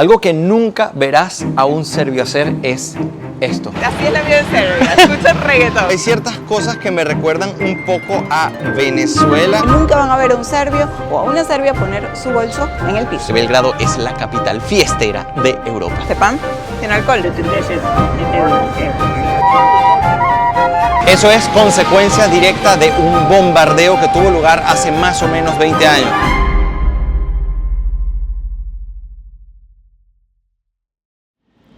Algo que nunca verás a un serbio hacer es esto. Así es la vida en Serbia, escucha reggaetón. Hay ciertas cosas que me recuerdan un poco a Venezuela. Nunca van a ver a un serbio o a una serbia poner su bolso en el piso. Belgrado es la capital fiestera de Europa. Este pan tiene alcohol. Eso es consecuencia directa de un bombardeo que tuvo lugar hace más o menos 20 años.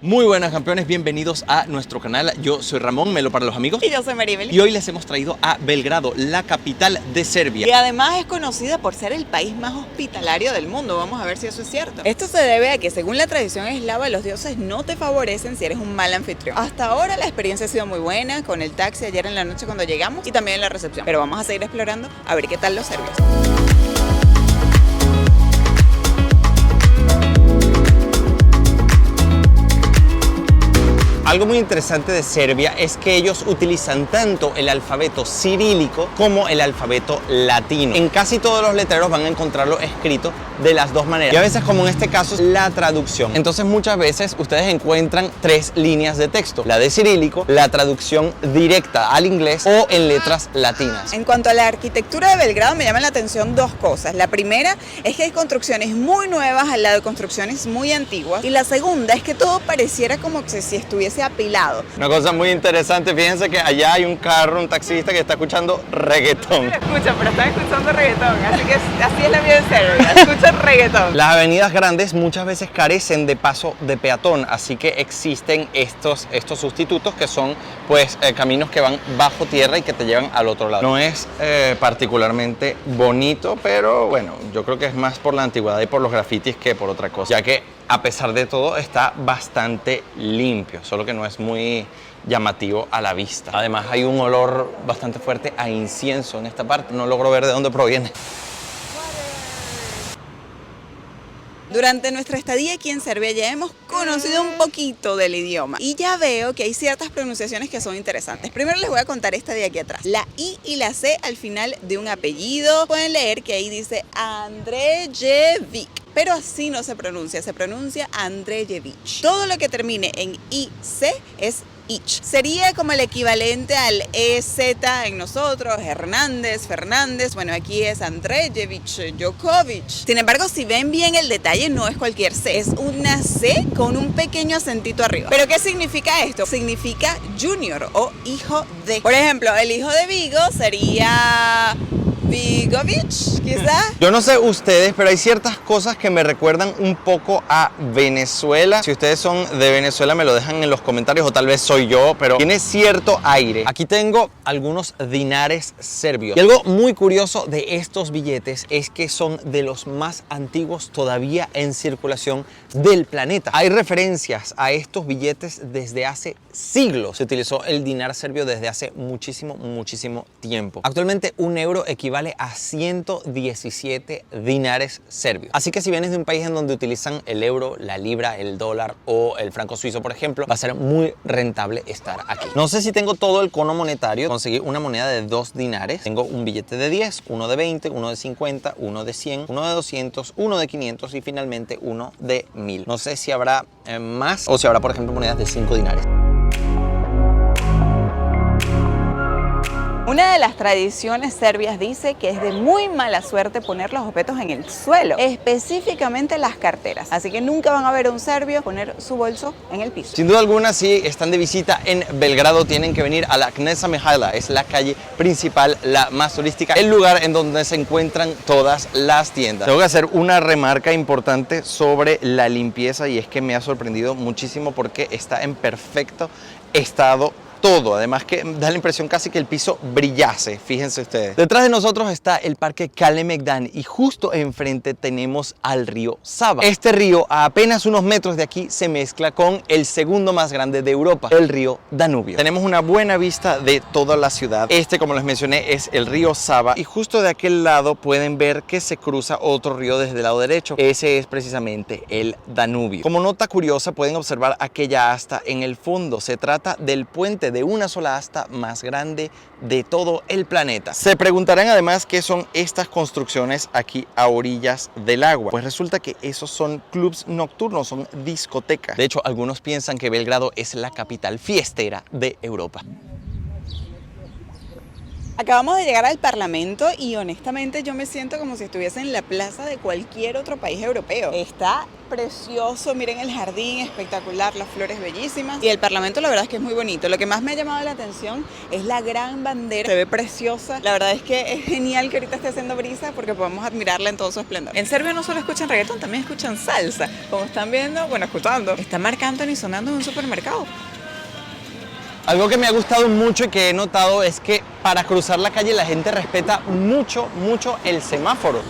Muy buenas, campeones, bienvenidos a nuestro canal. Yo soy Ramón, Melo para los amigos. Y yo soy Maribel. Y hoy les hemos traído a Belgrado, la capital de Serbia. Y además es conocida por ser el país más hospitalario del mundo. Vamos a ver si eso es cierto. Esto se debe a que, según la tradición eslava, los dioses no te favorecen si eres un mal anfitrión. Hasta ahora la experiencia ha sido muy buena, con el taxi ayer en la noche cuando llegamos y también en la recepción. Pero vamos a seguir explorando a ver qué tal los serbios. Algo muy interesante de Serbia es que ellos utilizan tanto el alfabeto cirílico como el alfabeto latino. En casi todos los letreros van a encontrarlo escrito de las dos maneras. Y a veces, como en este caso, la traducción. Entonces muchas veces ustedes encuentran tres líneas de texto. La de cirílico, la traducción directa al inglés o en letras latinas. En cuanto a la arquitectura de Belgrado, me llaman la atención dos cosas. La primera es que hay construcciones muy nuevas al lado de construcciones muy antiguas. Y la segunda es que todo pareciera como que si estuviese apilado. Una cosa muy interesante, fíjense que allá hay un carro, un taxista que está escuchando reggaetón. No lo escuchan, pero están escuchando reggaetón, así que así es la vida en Serbia, escuchan reggaetón. Las avenidas grandes muchas veces carecen de paso de peatón, así que existen estos sustitutos que son pues caminos que van bajo tierra y que te llevan al otro lado. No es particularmente bonito, pero bueno, yo creo que es más por la antigüedad y por los grafitis que por otra cosa, ya que a pesar de todo está bastante limpio, solo que no es muy llamativo a la vista. Además hay un olor bastante fuerte a incienso en esta parte, no logro ver de dónde proviene. Durante nuestra estadía aquí en Serbia ya hemos conocido un poquito del idioma y ya veo que hay ciertas pronunciaciones que son interesantes. Primero les voy a contar esta de aquí atrás. La I y la C al final de un apellido. Pueden leer que ahí dice Andrejevic, pero así no se pronuncia Andrejevic. Todo lo que termine en IC es Ich. Sería como el equivalente al EZ en nosotros, Hernández, Fernández. Bueno, aquí es Andrejevic, Djokovic. Sin embargo, si ven bien el detalle, no es cualquier C, es una C con un pequeño acentito arriba. ¿Pero qué significa esto? Significa junior o hijo de. Por ejemplo, el hijo de Vigo sería Vigovic, quizás. Yo no sé ustedes, pero hay ciertas cosas que me recuerdan un poco a Venezuela. Si ustedes son de Venezuela, me lo dejan en los comentarios, o tal vez soy yo, pero tiene cierto aire. Aquí tengo algunos dinares serbios. Y algo muy curioso de estos billetes es que son de los más antiguos todavía en circulación del planeta. Hay referencias a estos billetes desde hace siglos. Se utilizó el dinar serbio desde hace muchísimo tiempo. Actualmente un euro equivale a 117 dinares serbios. Así que si vienes de un país en donde utilizan el euro, la libra, el dólar o el franco suizo, por ejemplo, va a ser muy rentable estar aquí. No sé si tengo todo el cono monetario. Conseguí una moneda de 2 dinares. Tengo un billete de 10, uno de 20, uno de 50, uno de 100, uno de 200, uno de 500 y finalmente uno de 1000. No sé si habrá más o si habrá, por ejemplo, monedas de 5 dinares. Una de las tradiciones serbias dice que es de muy mala suerte poner los objetos en el suelo, específicamente las carteras. Así que nunca van a ver a un serbio poner su bolso en el piso. Sin duda alguna, si están de visita en Belgrado, tienen que venir a la Kneza Mihajla. Es la calle principal, la más turística, el lugar en donde se encuentran todas las tiendas. Tengo que hacer una remarca importante sobre la limpieza, y es que me ha sorprendido muchísimo porque está en perfecto estado todo. Además que da la impresión casi que el piso brillase, fíjense ustedes. Detrás de nosotros está el parque Kalemegdan y justo enfrente tenemos al río Sava. Este río, a apenas unos metros de aquí, se mezcla con el segundo más grande de Europa, el río Danubio. Tenemos una buena vista de toda la ciudad. Este, como les mencioné, es el río Sava y justo de aquel lado pueden ver que se cruza otro río desde el lado derecho. Ese es precisamente el Danubio. Como nota curiosa, pueden observar aquella asta en el fondo. Se trata del puente de una sola asta más grande de todo el planeta. Se preguntarán además qué son estas construcciones aquí a orillas del agua. Pues resulta que esos son clubs nocturnos, son discotecas. De hecho, algunos piensan que Belgrado es la capital fiestera de Europa. Acabamos de llegar al Parlamento y honestamente yo me siento como si estuviese en la plaza de cualquier otro país europeo. Está precioso, miren el jardín, espectacular, las flores bellísimas y el Parlamento la verdad es que es muy bonito. Lo que más me ha llamado la atención es la gran bandera, se ve preciosa. La verdad es que es genial que ahorita esté haciendo brisa porque podemos admirarla en todo su esplendor. En Serbia no solo escuchan reggaetón, también escuchan salsa. Como están viendo, bueno, escuchando, está Marc Anthony sonando en un supermercado. Algo que me ha gustado mucho y que he notado es que para cruzar la calle la gente respeta mucho el semáforo.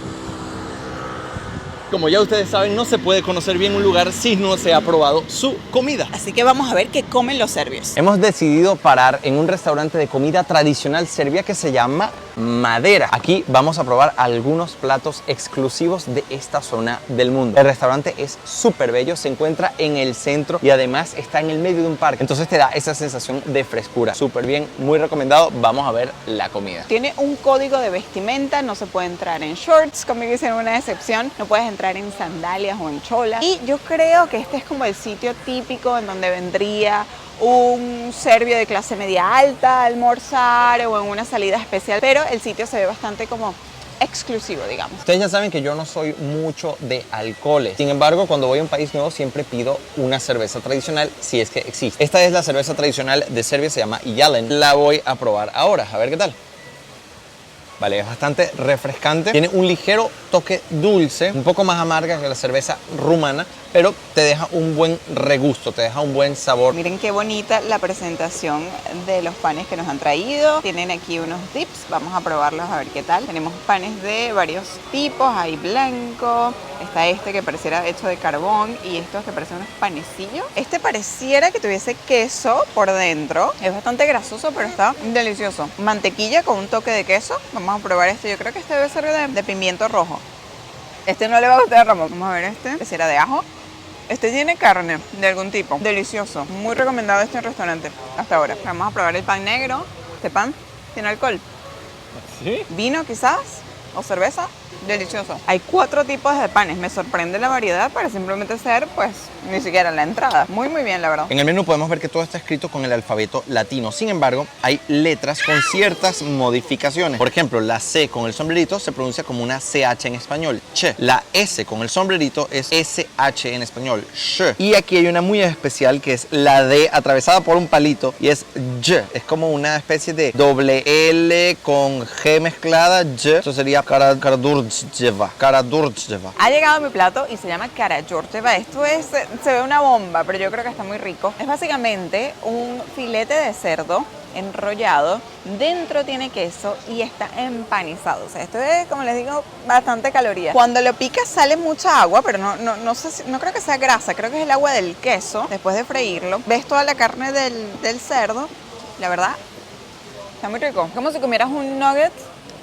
Como ya ustedes saben, no se puede conocer bien un lugar si no se ha probado su comida. Así que vamos a ver qué comen los serbios. Hemos decidido parar en un restaurante de comida tradicional serbia que se llama Madera. Aquí vamos a probar algunos platos exclusivos de esta zona del mundo. El restaurante es súper bello, se encuentra en el centro y además está en el medio de un parque. Entonces te da esa sensación de frescura. Súper bien, muy recomendado. Vamos a ver la comida. Tiene un código de vestimenta, no se puede entrar en shorts, conmigo hicieron una excepción, no puedes entrar en sandalias o en cholas. Y yo creo que este es como el sitio típico en donde vendría un serbio de clase media alta a almorzar o en una salida especial, pero el sitio se ve bastante como exclusivo, digamos. Ustedes ya saben que yo no soy mucho de alcoholes. Sin embargo, cuando voy a un país nuevo siempre pido una cerveza tradicional si es que existe. Esta es la cerveza tradicional de Serbia, se llama Jalen. La voy a probar ahora, a ver qué tal. Vale, es bastante refrescante, tiene un ligero toque dulce, un poco más amarga que la cerveza rumana, pero te deja un buen regusto, te deja un buen sabor. Miren qué bonita la presentación de los panes que nos han traído. Tienen aquí unos dips, vamos a probarlos a ver qué tal. Tenemos panes de varios tipos, hay blanco, está este que pareciera hecho de carbón y estos que parecen unos panecillos. Este pareciera que tuviese queso por dentro, es bastante grasoso pero está delicioso. Mantequilla con un toque de queso, vamos a probar este, yo creo que este debe ser de pimiento rojo. Este no le va a gustar a Ramón, vamos a ver este, que será de ajo. Este tiene carne de algún tipo, delicioso, muy recomendado este restaurante hasta ahora. Vamos a probar el pan negro. Este pan tiene alcohol. ¿Sí? Vino quizás o cerveza, delicioso. Hay 4 tipos de panes, me sorprende la variedad para simplemente ser pues ni siquiera la entrada. Muy bien la verdad. En el menú podemos ver que todo está escrito con el alfabeto latino, sin embargo hay letras con ciertas modificaciones. Por ejemplo, la C con el sombrerito se pronuncia como una CH en español, ch. La S con el sombrerito es SH en español, sh. Y aquí hay una muy especial que es la D atravesada por un palito y es y. Es como una especie de doble L con G mezclada, y. Eso sería Karadurjeva. Ha llegado mi plato y se llama Karadjordjeva. Esto es, se ve una bomba, pero yo creo que está muy rico. Es básicamente un filete de cerdo enrollado, dentro tiene queso y está empanizado. O sea, esto es, como les digo, bastante calorías. Cuando lo picas sale mucha agua, pero no sé, no creo que sea grasa, creo que es el agua del queso. Después de freírlo, ves toda la carne del cerdo. La verdad, está muy rico. Como si comieras un nugget,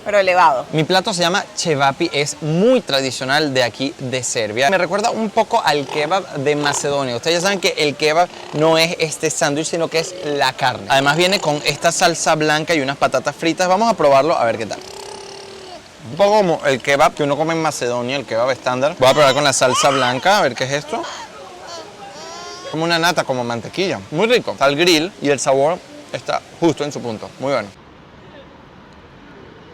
pero elevado. Mi plato se llama cevapi, es muy tradicional de aquí de Serbia. Me recuerda un poco al kebab de Macedonia. Ustedes ya saben que el kebab no es este sándwich, sino que es la carne. Además viene con esta salsa blanca y unas patatas fritas. Vamos a probarlo a ver qué tal. Un poco como el kebab que uno come en Macedonia, el kebab estándar. Voy a probar con la salsa blanca, a ver qué es esto. Como una nata, como mantequilla. Muy rico. Está el grill y el sabor está justo en su punto. Muy bueno.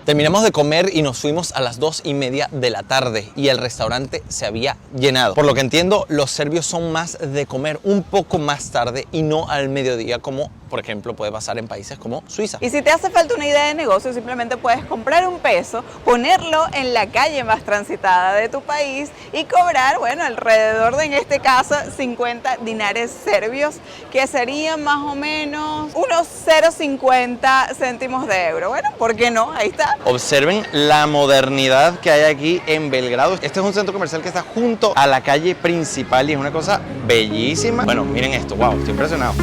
Terminamos de comer y nos fuimos a las 2:30 de la tarde y el restaurante se había llenado. Por lo que entiendo, los serbios son más de comer un poco más tarde y no al mediodía como, por ejemplo, puede pasar en países como Suiza. Y si te hace falta una idea de negocio, simplemente puedes comprar un peso, ponerlo en la calle más transitada de tu país y cobrar, bueno, alrededor de, en este caso, 50 dinares serbios, que serían más o menos unos 0,50 céntimos de euro. Bueno, ¿por qué no? Ahí está. Observen la modernidad que hay aquí en Belgrado. Este es un centro comercial que está junto a la calle principal y es una cosa bellísima. Bueno, miren esto, wow, estoy impresionado.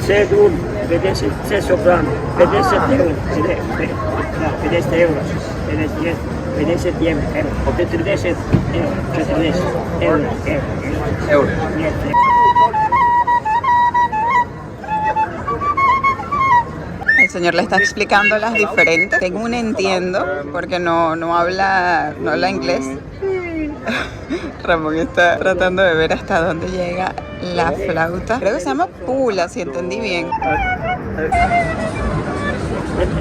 Sedun. 50 sofrano, 57 euro, 50 euro, 57 euro, 40 euro. El señor le está explicando las diferentes. Según entiendo, porque no habla inglés. Ramón está tratando de ver hasta dónde llega la flauta. Creo que se llama pula, si entendí bien.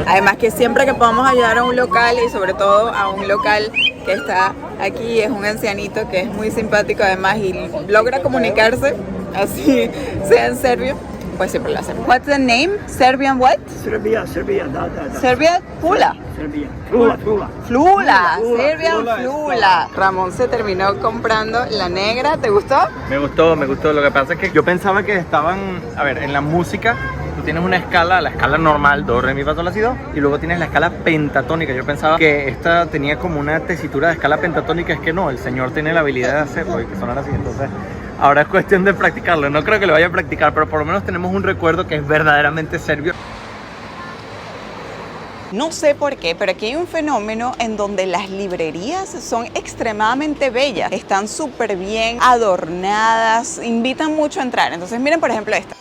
Además que siempre que podamos ayudar a un local y sobre todo a un local que está aquí, es un ancianito que es muy simpático además y logra comunicarse, así sea en serbio, pues siempre lo hacemos. What's the name? Serbian what? Serbia, da. Serbia Pula. Serbia, Flula. Flula, Serbian Flula. Ramón se terminó comprando la negra, ¿te gustó? Me gustó. Lo que pasa es que yo pensaba que estaban, a ver, en la música tú tienes una escala, la escala normal, do, re, mi, fa, sol, la, si, do, y luego tienes la escala pentatónica. Yo pensaba que esta tenía como una tesitura de escala pentatónica, es que no, el señor tiene la habilidad de hacerlo y que sonar así, entonces ahora es cuestión de practicarlo. No creo que lo vaya a practicar, pero por lo menos tenemos un recuerdo que es verdaderamente serbio. No sé por qué, pero aquí hay un fenómeno en donde las librerías son extremadamente bellas. Están súper bien adornadas, invitan mucho a entrar. Entonces miren por ejemplo esta.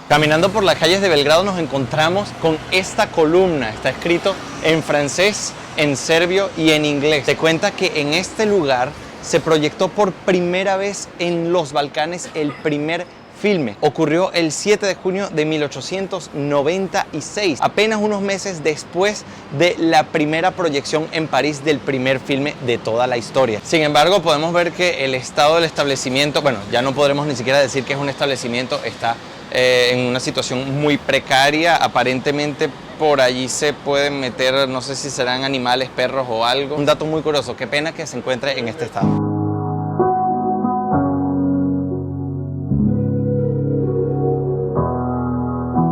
Caminando por las calles de Belgrado nos encontramos con esta columna. Está escrito en francés, en serbio y en inglés. Te cuenta que en este lugar se proyectó por primera vez en los Balcanes el primer filme. Ocurrió el 7 de junio de 1896, apenas unos meses después de la primera proyección en París del primer filme de toda la historia. Sin embargo, podemos ver que el estado del establecimiento, bueno, ya no podremos ni siquiera decir que es un establecimiento, está en una situación muy precaria. Aparentemente por allí se pueden meter, no sé si serán animales, perros o algo. Un dato muy curioso, qué pena que se encuentre en este estado.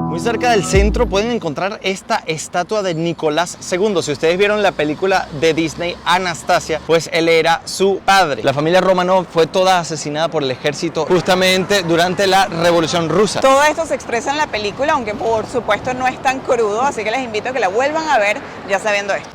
Muy cerca del centro pueden encontrar esta estatua de Nicolás II. Si ustedes vieron la película de Disney, Anastasia, pues él era su padre. La familia Romanov fue toda asesinada por el ejército justamente durante la Revolución Rusa. Todo esto se expresa en la película, aunque por supuesto no es tan crudo, así que les invito a que la vuelvan a ver ya sabiendo esto.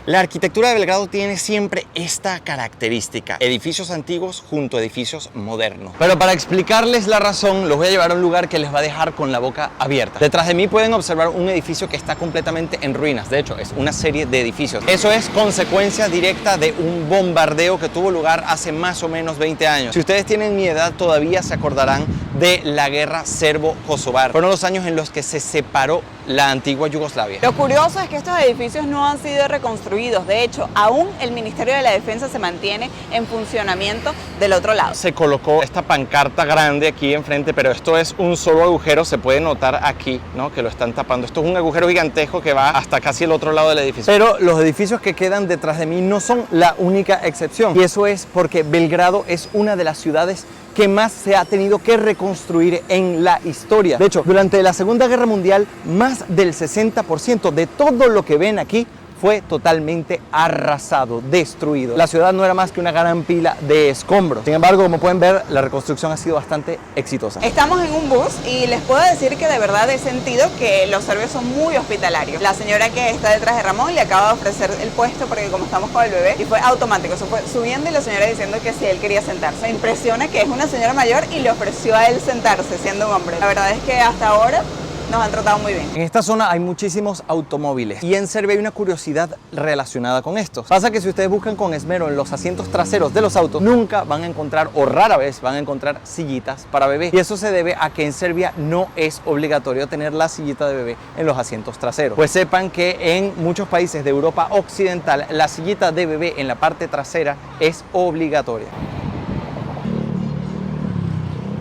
La arquitectura de Belgrado tiene siempre esta característica: edificios antiguos junto a edificios modernos. Pero para explicarles la razón, los voy a llevar a un lugar que les va a dejar con la boca abierta. Detrás de mí pueden observar un edificio que está completamente en ruinas. De hecho, es una serie de edificios. Eso es consecuencia directa de un bombardeo que tuvo lugar hace más o menos 20 años. Si ustedes tienen mi edad, todavía se acordarán de la guerra serbo-kosovar. Fueron los años en los que se separó la antigua Yugoslavia. Lo curioso es que estos edificios no han sido reconstruidos. De hecho, aún el Ministerio de la Defensa se mantiene en funcionamiento del otro lado. Se colocó esta pancarta grande aquí enfrente, pero esto es un solo agujero. Se puede notar aquí, ¿no?, que lo están tapando. Esto es un agujero gigantesco que va hasta casi el otro lado del edificio. Pero los edificios que quedan detrás de mí no son la única excepción. Y eso es porque Belgrado es una de las ciudades que más se ha tenido que reconstruir en la historia. De hecho, durante la Segunda Guerra Mundial, más del 60% de todo lo que ven aquí fue totalmente arrasado, destruido. La ciudad no era más que una gran pila de escombros. Sin embargo, como pueden ver, la reconstrucción ha sido bastante exitosa. Estamos en un bus y les puedo decir que de verdad he sentido que los serbios son muy hospitalarios. La señora que está detrás de Ramón le acaba de ofrecer el puesto porque como estamos con el bebé, y fue automático, se fue subiendo y la señora diciendo que si él quería sentarse. Me impresiona que es una señora mayor y le ofreció a él sentarse siendo un hombre. La verdad es que hasta ahora nos han tratado muy bien. En esta zona hay muchísimos automóviles y en Serbia hay una curiosidad relacionada con estos. Pasa que si ustedes buscan con esmero en los asientos traseros de los autos, nunca van a encontrar, o rara vez van a encontrar, sillitas para bebé. Y eso se debe a que en Serbia no es obligatorio tener la sillita de bebé en los asientos traseros. Pues sepan que en muchos países de Europa Occidental la sillita de bebé en la parte trasera es obligatoria.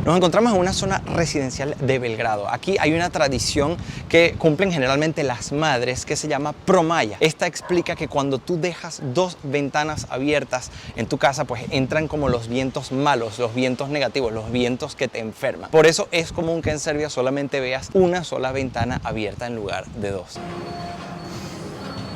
Nos encontramos en una zona residencial de Belgrado. Aquí hay una tradición que cumplen generalmente las madres que se llama promaya. Esta explica que cuando tú dejas dos ventanas abiertas en tu casa, pues entran como los vientos malos, los vientos negativos, los vientos que te enferman. Por eso es común que en Serbia solamente veas una sola ventana abierta en lugar de dos.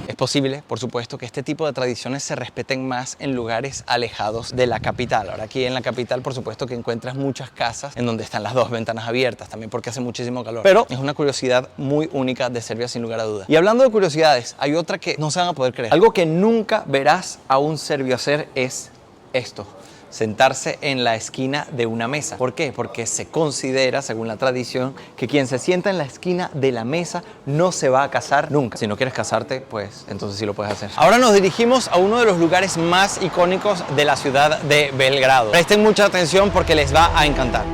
Es posible, por supuesto, que este tipo de tradiciones se respeten más en lugares alejados de la capital. Ahora aquí en la capital, por supuesto que encuentras muchas casas en donde están las dos ventanas abiertas, también porque hace muchísimo calor. Pero es una curiosidad muy única de Serbia, sin lugar a dudas. Y hablando de curiosidades, hay otra que no se van a poder creer. Algo que nunca verás a un serbio hacer es esto: sentarse en la esquina de una mesa. ¿Por qué? Porque se considera, según la tradición, que quien se sienta en la esquina de la mesa no se va a casar nunca. Si no quieres casarte, pues entonces sí lo puedes hacer. Ahora nos dirigimos a uno de los lugares más icónicos de la ciudad de Belgrado. Presten mucha atención porque les va a encantar.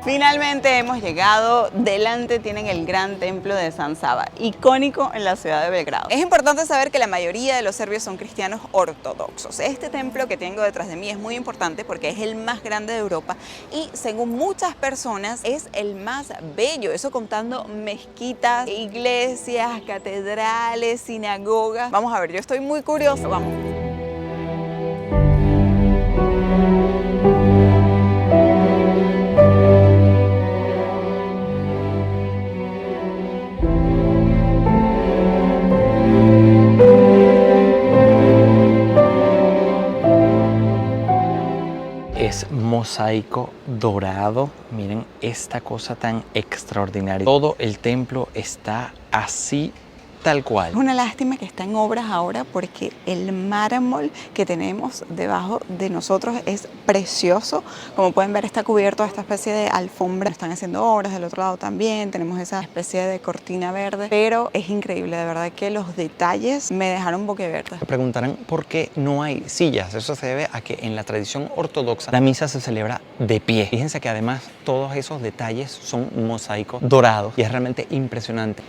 Finalmente hemos llegado. Delante tienen el gran templo de San Sava, icónico en la ciudad de Belgrado. Es importante saber que la mayoría de los serbios son cristianos ortodoxos. Este templo que tengo detrás de mí es muy importante porque es el más grande de Europa y, según muchas personas, es el más bello. Eso contando mezquitas, iglesias, catedrales, sinagogas. Vamos a ver, yo estoy muy curiosa. Vamos. Es mosaico dorado. Miren esta cosa tan extraordinaria. Todo el templo está así, tal cual. Es una lástima que está en obras ahora porque el mármol que tenemos debajo de nosotros es precioso. Como pueden ver, está cubierto de esta especie de alfombra. Están haciendo obras del otro lado también. Tenemos esa especie de cortina verde, pero es increíble, de verdad que los detalles me dejaron boquiabierta. Se preguntarán por qué no hay sillas. Eso se debe a que en la tradición ortodoxa la misa se celebra de pie. Fíjense que además todos esos detalles son mosaicos dorados y es realmente impresionante.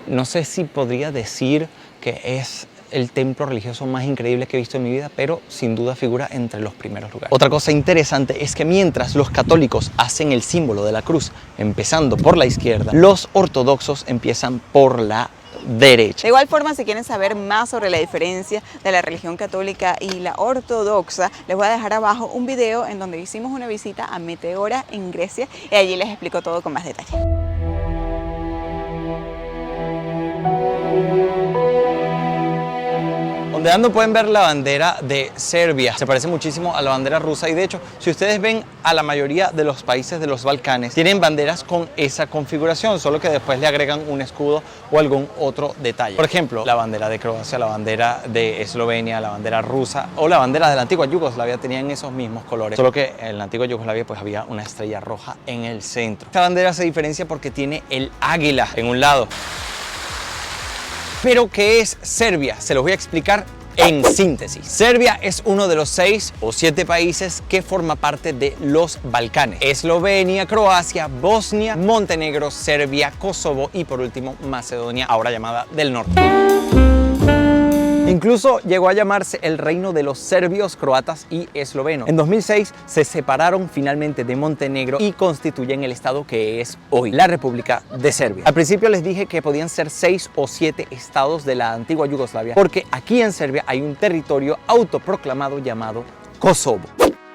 No sé si podría decir que es el templo religioso más increíble que he visto en mi vida, pero sin duda figura entre los primeros lugares. Otra cosa interesante es que mientras los católicos hacen el símbolo de la cruz empezando por la izquierda, los ortodoxos empiezan por la derecha. De igual forma, si quieren saber más sobre la diferencia de la religión católica y la ortodoxa, les voy a dejar abajo un video en donde hicimos una visita a Meteora en Grecia y allí les explico todo con más detalle. Ondeando pueden ver la bandera de Serbia. Se parece muchísimo a la bandera rusa y de hecho, si ustedes ven a la mayoría de los países de los Balcanes, tienen banderas con esa configuración, solo que después le agregan un escudo o algún otro detalle. Por ejemplo, la bandera de Croacia, la bandera de Eslovenia, la bandera rusa o la bandera de la antigua Yugoslavia tenían esos mismos colores, solo que en la antigua Yugoslavia pues había una estrella roja en el centro. Esta bandera se diferencia porque tiene el águila en un lado. ¿Pero qué es Serbia? Se los voy a explicar en síntesis. Serbia es uno de los 6 o 7 países que forma parte de los Balcanes. Eslovenia, Croacia, Bosnia, Montenegro, Serbia, Kosovo y por último Macedonia, ahora llamada del Norte. Incluso llegó a llamarse el reino de los serbios, croatas y eslovenos. En 2006 se separaron finalmente de Montenegro y constituyen el estado que es hoy, la República de Serbia. Al principio les dije que podían ser 6 o 7 estados de la antigua Yugoslavia, porque aquí en Serbia hay un territorio autoproclamado llamado Kosovo.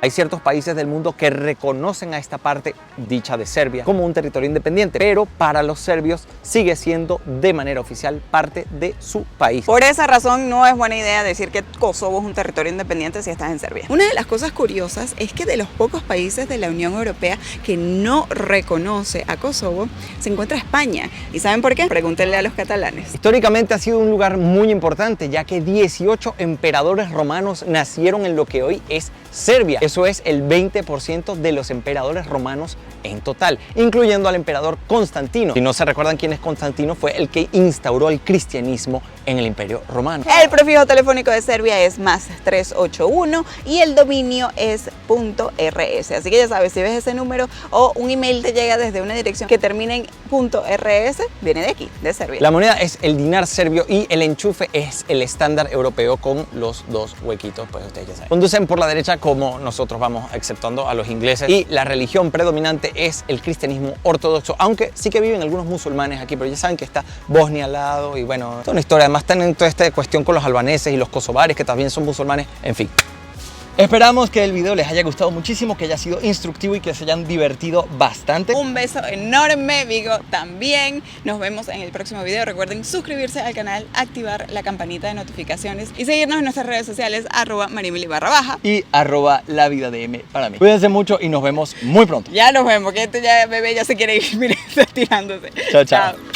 Hay ciertos países del mundo que reconocen a esta parte dicha de Serbia como un territorio independiente, pero para los serbios sigue siendo de manera oficial parte de su país. Por esa razón no es buena idea decir que Kosovo es un territorio independiente si estás en Serbia. Una de las cosas curiosas es que de los pocos países de la Unión Europea que no reconoce a Kosovo se encuentra España. ¿Y saben por qué? Pregúntenle a los catalanes. Históricamente ha sido un lugar muy importante, ya que 18 emperadores romanos nacieron en lo que hoy es Serbia. Eso es el 20% de los emperadores romanos en total, incluyendo al emperador Constantino. Si no se recuerdan quién es Constantino, fue el que instauró el cristianismo en el Imperio Romano. El prefijo telefónico de Serbia es +381 y el dominio es .rs. Así que ya sabes, si ves ese número o un email te llega desde una dirección que termina en .rs, viene de aquí, de Serbia. La moneda es el dinar serbio y el enchufe es el estándar europeo con los dos huequitos, pues ustedes ya saben. Conducen por la derecha como nosotros vamos, exceptuando a los ingleses, y la religión predominante es el cristianismo ortodoxo, aunque sí que viven algunos musulmanes aquí, pero ya saben que está Bosnia al lado y bueno, toda una historia. Además tienen toda esta cuestión con los albaneses y los kosovares que también son musulmanes, en fin. Esperamos que el video les haya gustado muchísimo, que haya sido instructivo y que se hayan divertido bastante. Un beso enorme, Vigo también. Nos vemos en el próximo video. Recuerden suscribirse al canal, activar la campanita de notificaciones y seguirnos en nuestras redes sociales @marimeli_baja y @lavidadm para mí. Cuídense mucho y nos vemos muy pronto. Ya nos vemos, que este ya bebé ya se quiere ir, miren, está tirándose. Chao, chao.